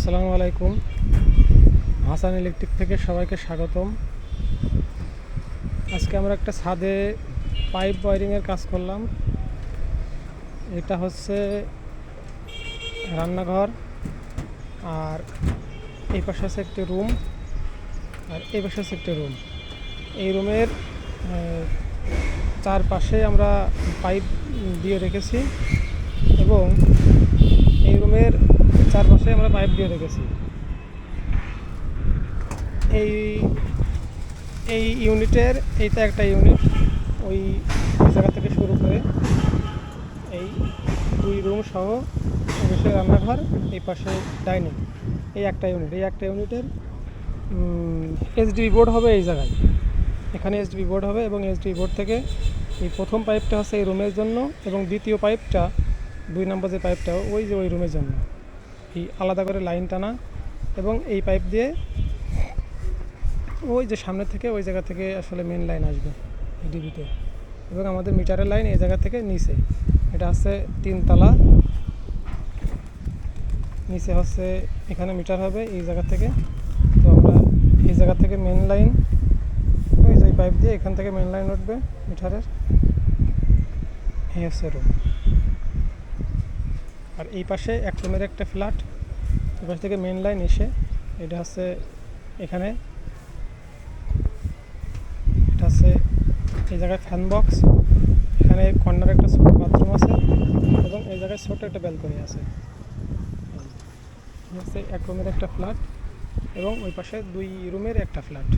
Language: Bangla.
আসসালামু আলাইকুম। হাসান ইলেকট্রিক থেকে সবাইকে স্বাগতম। আজকে আমরা একটা ছাদে পাইপ ওয়্যারিংয়ের কাজ করলাম। এটা হচ্ছে রান্নাঘর, আর এই পাশে আছে একটি রুম, আর এই পাশে আছে একটি রুম। এই রুমের চারপাশে আমরা পাইপ দিয়ে রেখেছি এবং এই রুমের চারপাশে আমরা পাইপ দিয়ে রেখেছি। এই এই ইউনিটের এইটা একটা ইউনিট, ওই জায়গা থেকে শুরু করে এই দুই রুম সহ পাশে রান্নাঘর, এই পাশে ডাইনিং, এই একটা ইউনিটের এইচডিবি বোর্ড হবে এই জায়গায়। এখানে এইচডিবি বোর্ড হবে এবং এইচডিবি বোর্ড থেকে এই প্রথম পাইপটা হচ্ছে এই রুমের জন্য এবং দ্বিতীয় পাইপটা, 2 নম্বর যে পাইপটা ওই যে ওই রুমের জন্য। এই আলাদা করে লাইন টানা এবং এই পাইপ দিয়ে ওই যে সামনে থেকে ওই জায়গা থেকে আসলে মেন লাইন আসবে ডিবিতে, এবং আমাদের মিটারের লাইন এই জায়গা থেকে নিচে। এটা হচ্ছে 3 তলা, নিচে হচ্ছে এখানে মিটার হবে এই জায়গা থেকে। তো আমরা এই জায়গা থেকে মেন লাইন, ওই যে পাইপ দিয়ে এখান থেকে মেন লাইন উঠবে মিটারের, এই হচ্ছে রুম। আর এই পাশে এক রুমের একটা ফ্ল্যাট, এই পাশ থেকে মেন লাইন এসে এটা হচ্ছে এখানে, এটা হচ্ছে এই জায়গায় ফ্যান বক্স, এখানে কর্নারে একটা ছোটো বাথরুম আছে এবং এই জায়গায় ছোটো একটা ব্যালকনি আছে। হচ্ছে এক রুমের একটা ফ্ল্যাট এবং ওই পাশে 2 রুমের একটা ফ্ল্যাট।